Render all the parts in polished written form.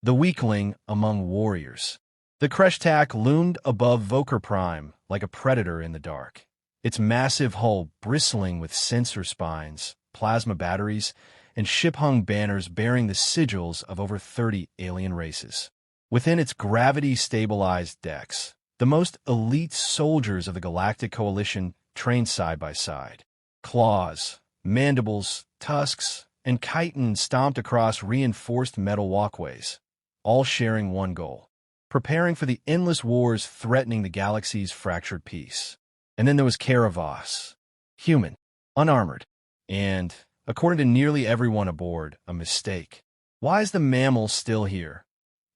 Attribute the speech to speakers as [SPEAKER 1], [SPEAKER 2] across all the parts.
[SPEAKER 1] the weakling among warriors. The Kreshtak loomed above Voker Prime like a predator in the dark, its massive hull bristling with sensor spines, plasma batteries, and ship-hung banners bearing the sigils of over 30 alien races. Within its gravity-stabilized decks, the most elite soldiers of the Galactic Coalition trained side by side. Claws, mandibles, tusks, and chitin stomped across reinforced metal walkways, all sharing one goal: preparing for the endless wars threatening the galaxy's fractured peace. And then there was Caravas, human, unarmored, and, according to nearly everyone aboard, a mistake. Why is the mammal still here?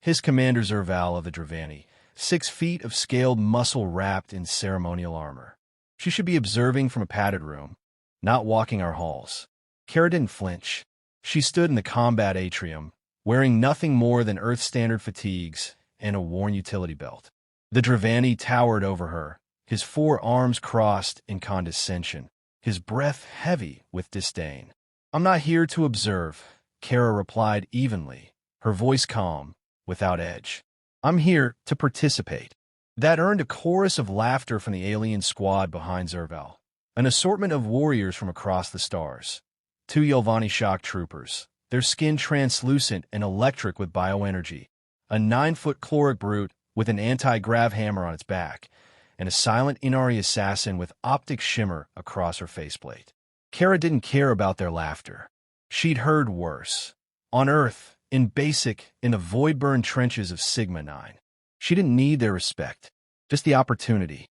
[SPEAKER 1] His commander Zerval of the Dravani, 6 feet of scaled muscle wrapped in ceremonial armor. She should be observing from a padded room, not walking our halls. Kara didn't flinch. She stood in the combat atrium, wearing nothing more than Earth-standard fatigues and a worn utility belt. The Dravani towered over her, his 4 arms crossed in condescension, his breath heavy with disdain. "I'm not here to observe," Kara replied evenly, her voice calm, without edge. "I'm here to participate." That earned a chorus of laughter from the alien squad behind Zerval, an assortment of warriors from across the stars. 2 Yelvani shock troopers, their skin translucent and electric with bioenergy, a 9-foot chloric brute with an anti-grav hammer on its back, and a silent Inari assassin with optic shimmer across her faceplate. Kara didn't care about their laughter. She'd heard worse. On Earth, in the void-burned trenches of Sigma-9. She didn't need their respect, just the opportunity.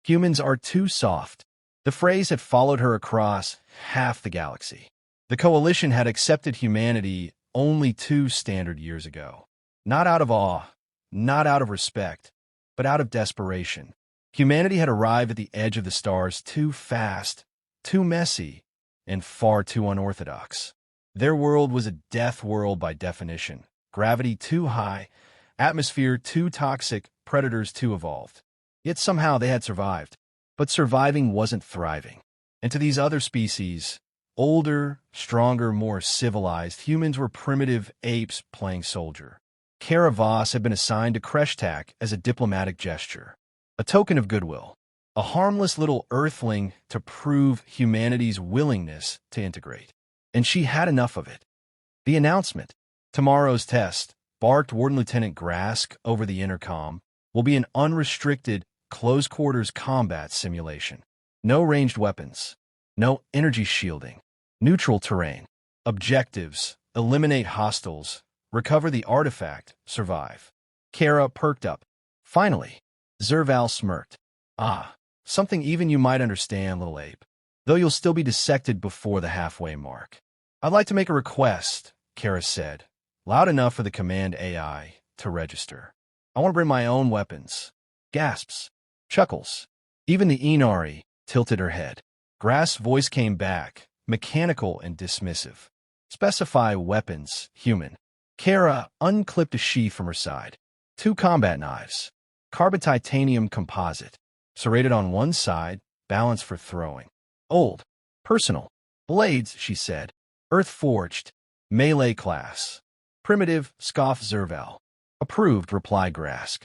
[SPEAKER 1] "Humans are too soft." The phrase had followed her across half the galaxy. The Coalition had accepted humanity only 2 standard years ago. Not out of awe, not out of respect, but out of desperation. Humanity had arrived at the edge of the stars too fast, too messy, and far too unorthodox. Their world was a death world by definition. Gravity too high, atmosphere too toxic, predators too evolved. Yet somehow they had survived. But surviving wasn't thriving. And to these other species, older, stronger, more civilized, humans were primitive apes playing soldier. Caravas had been assigned to Kreshtak as a diplomatic gesture, a token of goodwill, a harmless little earthling to prove humanity's willingness to integrate. And she had enough of it. The announcement, "Tomorrow's test," barked Warden Lieutenant Grask over the intercom, "will be an unrestricted, close-quarters combat simulation. No ranged weapons, no energy shielding, neutral terrain. Objectives: eliminate hostiles, recover the artifact, survive." Kara perked up. "Finally." Zerval smirked. "Ah, something even you might understand, little ape. Though you'll still be dissected before the halfway mark." "I'd like to make a request," Kara said, loud enough for the command AI to register. "I want to bring my own weapons." Gasps. Chuckles. Even the Inari tilted her head. Grask's voice came back, mechanical and dismissive. "Specify weapons, human." Kara unclipped a sheath from her side. 2 combat knives. Carbon titanium composite. Serrated on one side, balanced for throwing. "Old. Personal. Blades," she said. "Earth-forged. Melee class." "Primitive," scoffed Zerval. "Approved," replied Grask.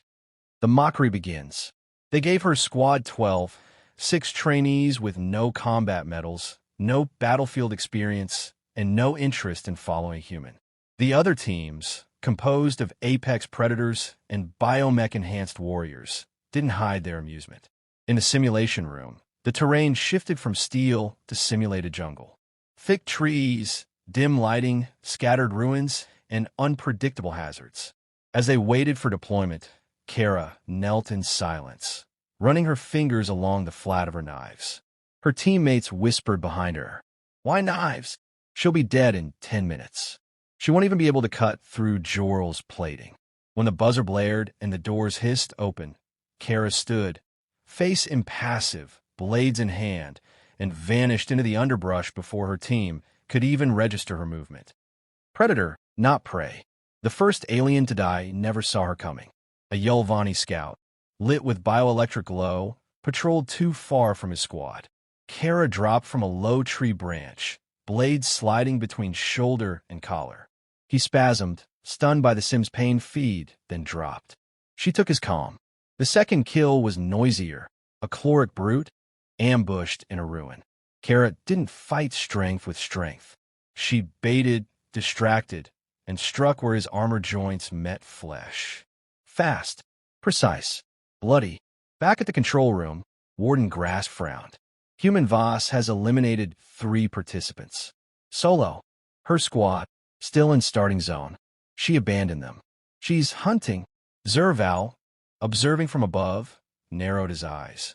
[SPEAKER 1] The mockery begins. They gave her Squad 12, 6 trainees with no combat medals, no battlefield experience, and no interest in following human. The other teams, composed of apex predators and biomech-enhanced warriors, didn't hide their amusement. In the simulation room, the terrain shifted from steel to simulated jungle. Thick trees, dim lighting, scattered ruins, and unpredictable hazards. As they waited for deployment, Kara knelt in silence, running her fingers along the flat of her knives. Her teammates whispered behind her, "Why knives? She'll be dead in 10 minutes. She won't even be able to cut through Joral's plating." When the buzzer blared and the doors hissed open, Kara stood, face impassive, blades in hand, and vanished into the underbrush before her team could even register her movement. Predator, not prey. The first alien to die never saw her coming. A Yelvani scout, lit with bioelectric glow, patrolled too far from his squad. Kara dropped from a low tree branch, blades sliding between shoulder and collar. He spasmed, stunned by the sim's pain feed, then dropped. She took his calm. The second kill was noisier, a caloric brute, ambushed in a ruin. Kara didn't fight strength with strength. She baited, distracted, and struck where his armor joints met flesh. Fast, precise, bloody. Back at the control room, Warden Grass frowned. Human Voss has eliminated 3 participants. Solo, her squad, still in starting zone. She abandoned them. She's hunting. Zerval, observing from above, narrowed his eyes.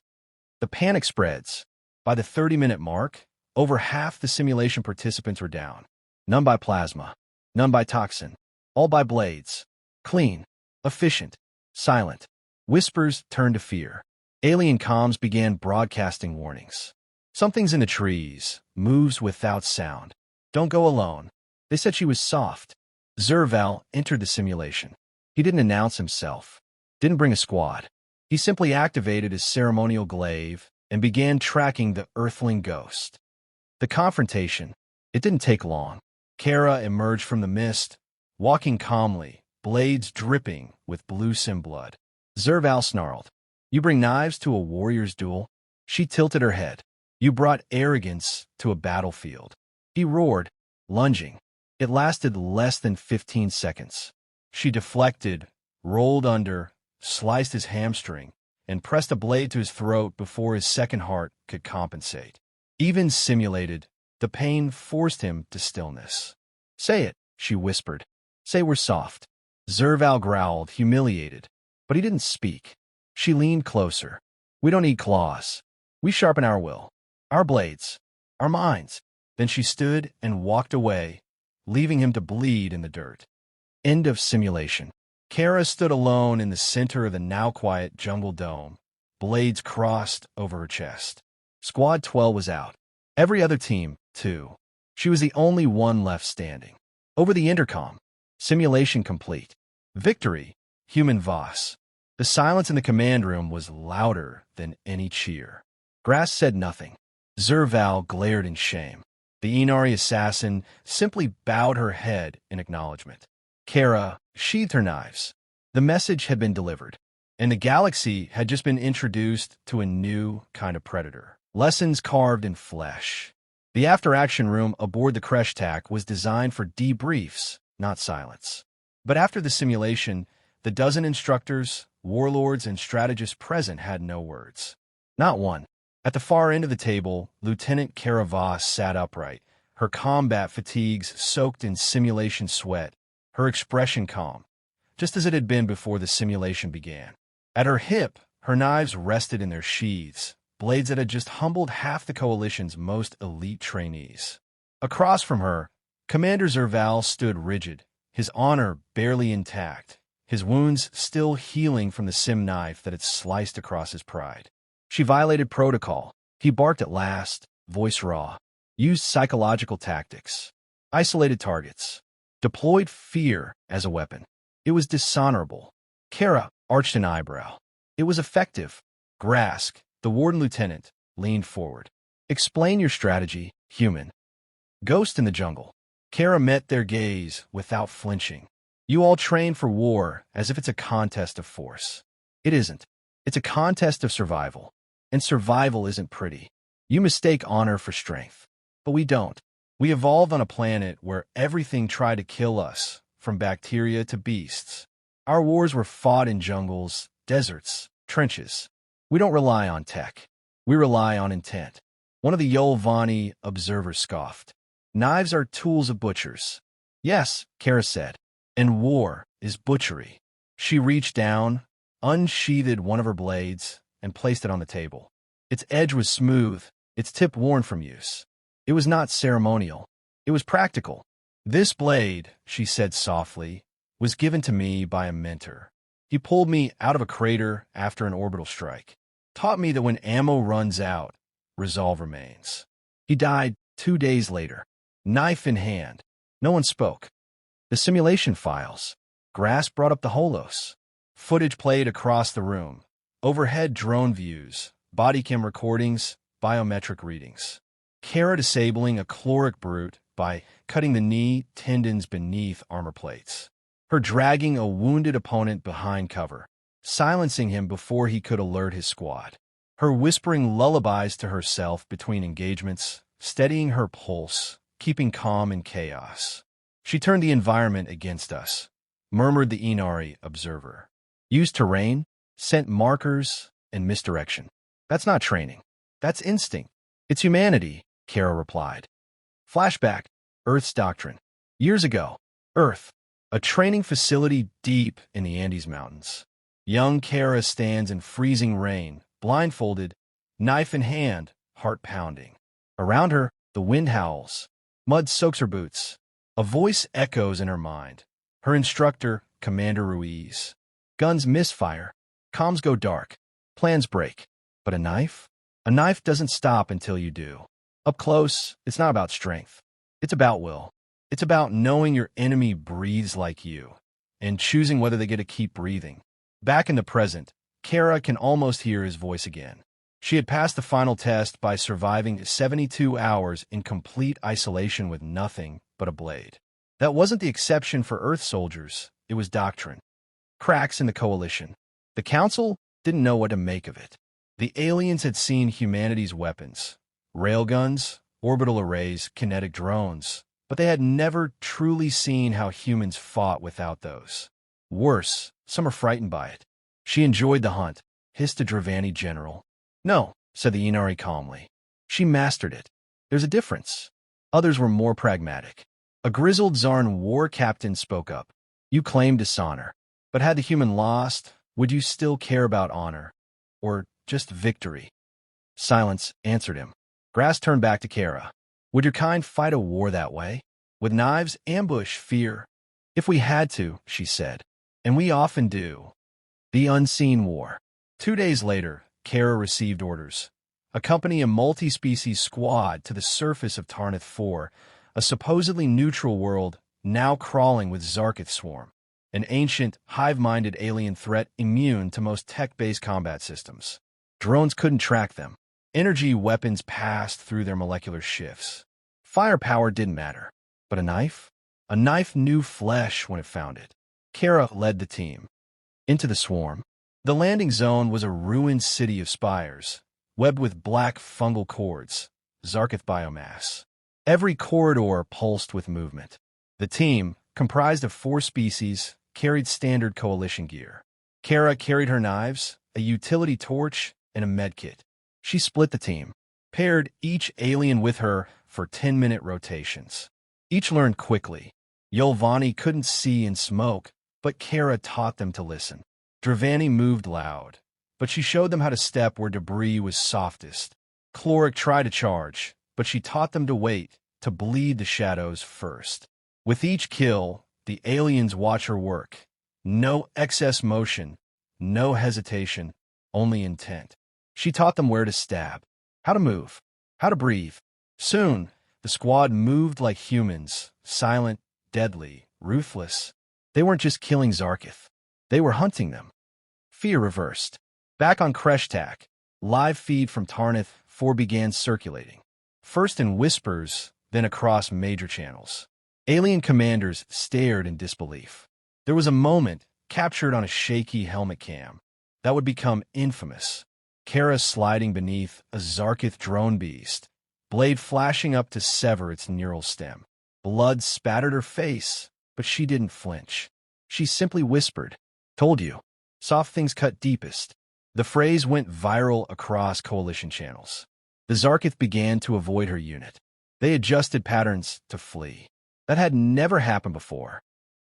[SPEAKER 1] The panic spreads. By the 30-minute mark, over half the simulation participants were down. None by plasma, none by toxin, all by blades. Clean, efficient, silent. Whispers turned to fear. Alien comms began broadcasting warnings. Something's in the trees, moves without sound. Don't go alone. They said she was soft. Zerval entered the simulation. He didn't announce himself, didn't bring a squad. He simply activated his ceremonial glaive and began tracking the Earthling ghost. The confrontation, it didn't take long. Kara emerged from the mist, walking calmly, blades dripping with blue sim blood. Zerval snarled, "You bring knives to a warrior's duel?" She tilted her head. "You brought arrogance to a battlefield." He roared, lunging. It lasted less than 15 seconds. She deflected, rolled under, sliced his hamstring, and pressed a blade to his throat before his second heart could compensate. Even simulated, the pain forced him to stillness. "Say it," she whispered. "Say we're soft." Zerval growled, humiliated, but he didn't speak. She leaned closer. "We don't need claws. We sharpen our will, our blades, our minds." Then she stood and walked away, leaving him to bleed in the dirt. End of simulation. Kara stood alone in the center of the now-quiet jungle dome, blades crossed over her chest. Squad 12 was out. Every other team, too. She was the only one left standing. Over the intercom, simulation complete. Victory, Human Voss. The silence in the command room was louder than any cheer. Grass said nothing. Zerval glared in shame. The Inari assassin simply bowed her head in acknowledgement. Kara sheathed her knives. The message had been delivered, and the galaxy had just been introduced to a new kind of predator. Lessons carved in flesh. The after-action room aboard the Crash Tack was designed for debriefs, not silence. But after the simulation, the dozen instructors, warlords, and strategists present had no words. Not one. At the far end of the table, Lieutenant Kara Voss sat upright, her combat fatigues soaked in simulation sweat, her expression calm, just as it had been before the simulation began. At her hip, her knives rested in their sheaths, blades that had just humbled half the Coalition's most elite trainees. Across from her, Commander Zerval stood rigid, his honor barely intact, his wounds still healing from the sim knife that had sliced across his pride. She violated protocol. He barked at last, voice raw, used psychological tactics, isolated targets, deployed fear as a weapon. It was dishonorable. Kara arched an eyebrow. It was effective. Grask, the warden lieutenant, leaned forward. "Explain your strategy, human." Ghost in the jungle. Kara met their gaze without flinching. "You all train for war as if it's a contest of force. It isn't. It's a contest of survival. And survival isn't pretty. You mistake honor for strength. But we don't. We evolved on a planet where everything tried to kill us, from bacteria to beasts. Our wars were fought in jungles, deserts, trenches. We don't rely on tech. We rely on intent." One of the Yolvani observers scoffed. "Knives are tools of butchers." "Yes," Kara said. "And war is butchery." She reached down, unsheathed one of her blades, and placed it on the table. Its edge was smooth, its tip worn from use. It was not ceremonial. It was practical. "This blade," she said softly, "was given to me by a mentor. He pulled me out of a crater after an orbital strike. Taught me that when ammo runs out, resolve remains." He died 2 days later, knife in hand. No one spoke. The simulation files. Grass brought up the holos. Footage played across the room. Overhead drone views, body cam recordings, biometric readings. Kara disabling a caloric brute by cutting the knee tendons beneath armor plates. her dragging a wounded opponent behind cover, silencing him before he could alert his squad. Her whispering lullabies to herself between engagements, steadying her pulse, keeping calm in chaos. She turned the environment against us, murmured the Inari observer. Used terrain, sent markers, and misdirection. That's not training. That's instinct. It's humanity, Kara replied. Flashback, Earth's doctrine. Years ago, Earth, a training facility deep in the Andes Mountains. Young Kara stands in freezing rain, blindfolded, knife in hand, heart pounding. Around her, the wind howls. Mud soaks her boots. A voice echoes in her mind. Her instructor, Commander Ruiz. Guns misfire. Comms go dark. Plans break. But a knife? A knife doesn't stop until you do. Up close, it's not about strength. It's about will. It's about knowing your enemy breathes like you and choosing whether they get to keep breathing. Back in the present, Kara can almost hear his voice again. She had passed the final test by surviving 72 hours in complete isolation with nothing but a blade. That wasn't the exception for Earth soldiers, it was doctrine. Cracks in the coalition. The Council didn't know what to make of it. The aliens had seen humanity's weapons, railguns, orbital arrays, kinetic drones, but they had never truly seen how humans fought without those. Worse, some are frightened by it. She enjoyed the hunt, hissed a Dravani general. No, said the Inari calmly. She mastered it. There's a difference. Others were more pragmatic. A grizzled Zarn war captain spoke up. You claim dishonor, but had the human lost, would you still care about honor? Or just victory? Silence answered him. Grass turned back to Kara. Would your kind fight a war that way? With knives, ambush, fear? If we had to, she said. And we often do. The unseen war. 2 days later, Kara received orders. Accompany a multi-species squad to the surface of Tarnath 4, a supposedly neutral world now crawling with Zarkith swarm, an ancient, hive-minded alien threat immune to most tech-based combat systems. Drones couldn't track them. Energy weapons passed through their molecular shifts. Firepower didn't matter. But a knife? A knife knew flesh when it found it. Kara led the team. Into the swarm. The landing zone was a ruined city of spires, webbed with black fungal cords, Zarkith biomass. Every corridor pulsed with movement. The team, comprised of 4 species, carried standard coalition gear. Kara carried her knives, a utility torch, and a medkit. She split the team, paired each alien with her for 10-minute rotations. Each learned quickly. Yolvani couldn't see in smoke, but Kara taught them to listen. Dravani moved loud, but she showed them how to step where debris was softest. Chloric tried to charge, but she taught them to wait, to bleed the shadows first. With each kill, the aliens watch her work. No excess motion, no hesitation, only intent. She taught them where to stab, how to move, how to breathe. Soon, the squad moved like humans, silent, deadly, ruthless. They weren't just killing Zarkith. They were hunting them. Fear reversed. Back on Kreshtak, live feed from Tarnath 4 began circulating. First in whispers, then across major channels. Alien commanders stared in disbelief. There was a moment, captured on a shaky helmet cam, that would become infamous. Kara sliding beneath a Zarkith drone beast, blade flashing up to sever its neural stem. Blood spattered her face, but she didn't flinch. She simply whispered, "Told you. Soft things cut deepest." The phrase went viral across coalition channels. The Zarkith began to avoid her unit. They adjusted patterns to flee. That had never happened before.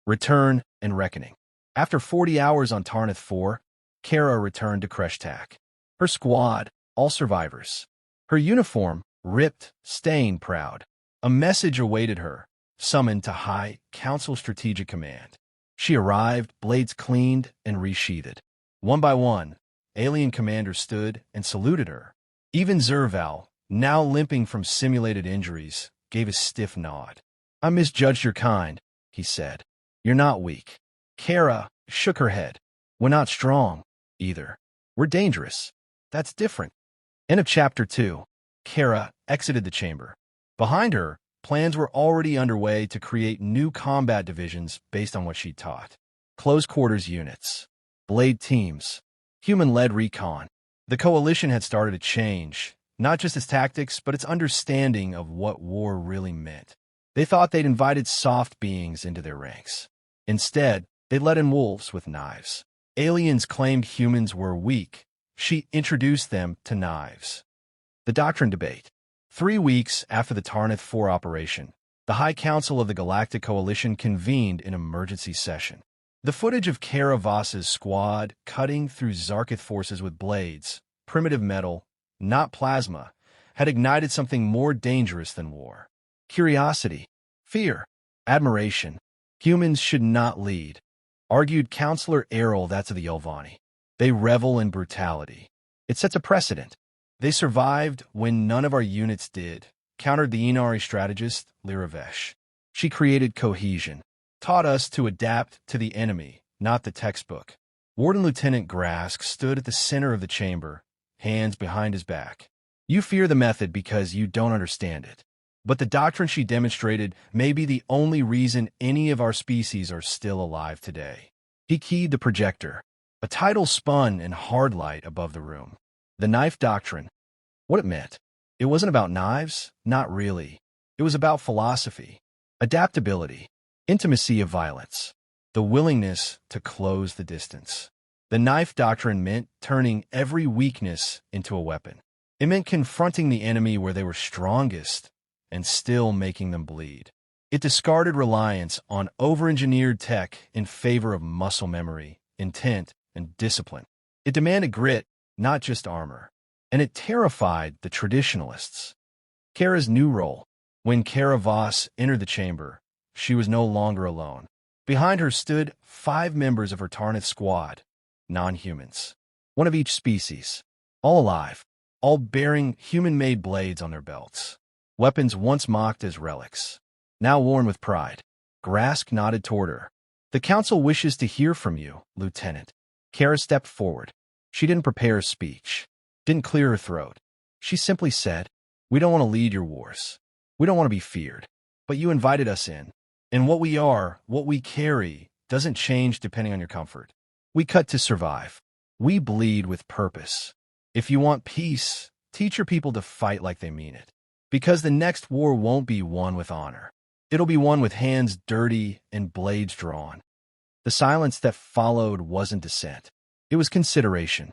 [SPEAKER 1] Return and reckoning. After 40 hours on Tarnath 4, Kara returned to Kreshtak. Her squad, all survivors. Her uniform, ripped, stained, proud. A message awaited her, summoned to High Council Strategic Command. She arrived, blades cleaned and resheathed. One by one, alien commanders stood and saluted her. Even Zerval, now limping from simulated injuries, gave a stiff nod. "I misjudged your kind," he said. "You're not weak." Kara shook her head. "We're not strong, either. We're dangerous. That's different." End of Chapter 2. Kara exited the chamber. Behind her, plans were already underway to create new combat divisions based on what she taught. Close quarters units, blade teams, human-led recon. The coalition had started to change, not just its tactics, but its understanding of what war really meant. They thought they'd invited soft beings into their ranks. Instead, they let in wolves with knives. Aliens claimed humans were weak. She introduced them to knives. The doctrine debate. 3 weeks after the Tarnath 4 operation, the High Council of the Galactic Coalition convened an emergency session. The footage of Kara Voss's squad cutting through Zarkith forces with blades, primitive metal, not plasma, had ignited something more dangerous than war. Curiosity, fear, admiration. Humans should not lead, argued Counselor Errol, that's of the Yolvani. They revel in brutality. It sets a precedent. They survived when none of our units did, countered the Inari strategist, Liravesh. She created cohesion, taught us to adapt to the enemy, not the textbook. Warden Lieutenant Grask stood at the center of the chamber, hands behind his back. You fear the method because you don't understand it. But the doctrine she demonstrated may be the only reason any of our species are still alive today. He keyed the projector. A title spun in hard light above the room. The knife doctrine. What it meant. It wasn't about knives, not really. It was about philosophy, adaptability, intimacy of violence, the willingness to close the distance. The knife doctrine meant turning every weakness into a weapon. It meant confronting the enemy where they were strongest and still making them bleed. It discarded reliance on over-engineered tech in favor of muscle memory, intent, and discipline. It demanded grit, not just armor. And it terrified the traditionalists. Kara's new role. When Kara Voss entered the chamber, she was no longer alone. Behind her stood 5 members of her Tarnath squad, non-humans. One of each species. All alive, all bearing human-made blades on their belts. Weapons once mocked as relics, now worn with pride. Grask nodded toward her. The council wishes to hear from you, Lieutenant. Kara stepped forward. She didn't prepare a speech, didn't clear her throat. She simply said, we don't want to lead your wars. We don't want to be feared. But you invited us in. And what we are, what we carry, doesn't change depending on your comfort. We cut to survive. We bleed with purpose. If you want peace, teach your people to fight like they mean it. Because the next war won't be won with honor. It'll be won with hands dirty and blades drawn. The silence that followed wasn't dissent. It was consideration.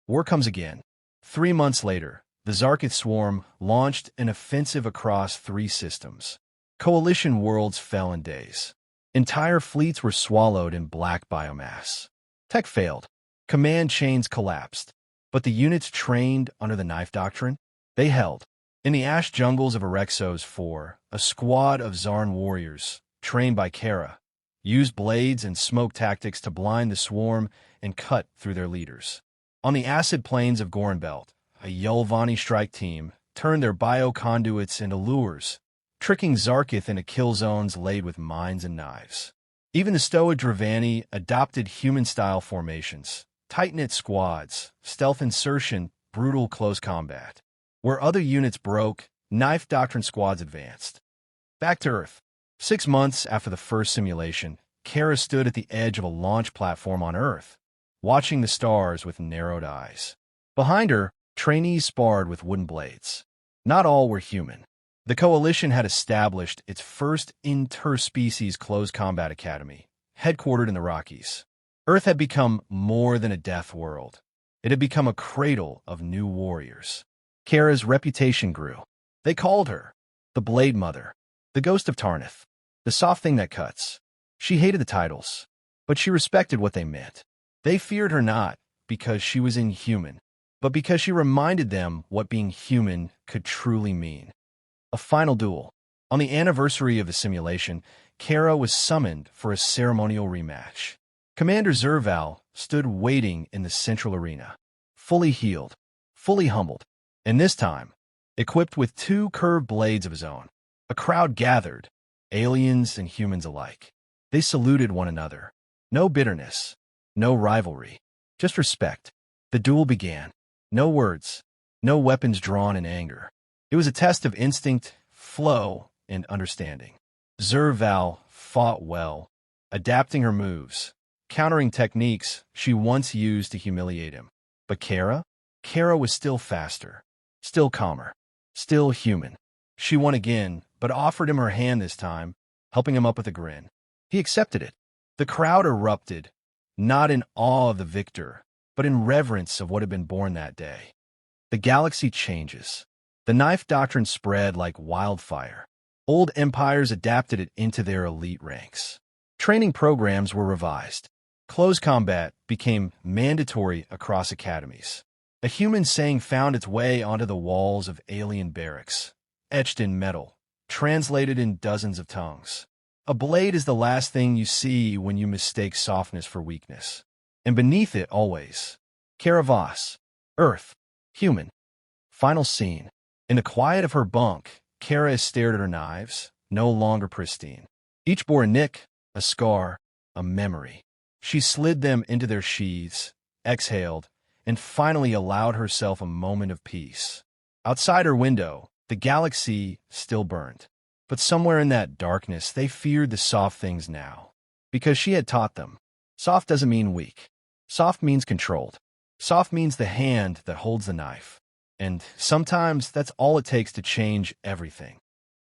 [SPEAKER 1] War comes again. 3 months later, the Zarkith swarm launched an offensive across 3 systems. Coalition worlds fell in days. Entire fleets were swallowed in black biomass. Tech failed. Command chains collapsed. But the units trained under the knife doctrine, they held. In the ash jungles of Erexos 4, a squad of Zarn warriors, trained by Kara, used blades and smoke tactics to blind the swarm and cut through their leaders. On the acid plains of Gorenbelt, a Yolvani strike team turned their bioconduits into lures, tricking Zarkith into kill zones laid with mines and knives. Even the Stoa Dravani adopted human-style formations, tight-knit squads, stealth insertion, brutal close combat. Where other units broke, knife doctrine squads advanced. Back to Earth. 6 months after the first simulation, Kara stood at the edge of a launch platform on Earth, watching the stars with narrowed eyes. Behind her, trainees sparred with wooden blades. Not all were human. The Coalition had established its first interspecies close combat academy, headquartered in the Rockies. Earth had become more than a death world. It had become a cradle of new warriors. Kara's reputation grew. They called her the Blade Mother, the Ghost of Tarnath, the soft thing that cuts. She hated the titles, but she respected what they meant. They feared her not because she was inhuman, but because she reminded them what being human could truly mean. A final duel. On the anniversary of the simulation, Kara was summoned for a ceremonial rematch. Commander Zerval stood waiting in the central arena, fully healed, fully humbled. And this time, equipped with 2 curved blades of his own, a crowd gathered, aliens and humans alike. They saluted one another. No bitterness, no rivalry, just respect. The duel began. No words, no weapons drawn in anger. It was a test of instinct, flow, and understanding. Zerval fought well, adapting her moves, countering techniques she once used to humiliate him. But Kara? Kara was still faster, still calmer, still human. She won again, but offered him her hand this time, helping him up with a grin. He accepted it. The crowd erupted, not in awe of the victor, but in reverence of what had been born that day. The galaxy changes. The knife doctrine spread like wildfire. Old empires adapted it into their elite ranks. Training programs were revised. Close combat became mandatory across academies. A human saying found its way onto the walls of alien barracks, etched in metal, translated in dozens of tongues. A blade is the last thing you see when you mistake softness for weakness. And beneath it always, Caravas, Earth, human. Final scene. In the quiet of her bunk, Kara stared at her knives, no longer pristine. Each bore a nick, a scar, a memory. She slid them into their sheaths, exhaled, and finally allowed herself a moment of peace. Outside her window, the galaxy still burned. But somewhere in that darkness, they feared the soft things now. Because she had taught them. Soft doesn't mean weak. Soft means controlled. Soft means the hand that holds the knife. And sometimes that's all it takes to change everything.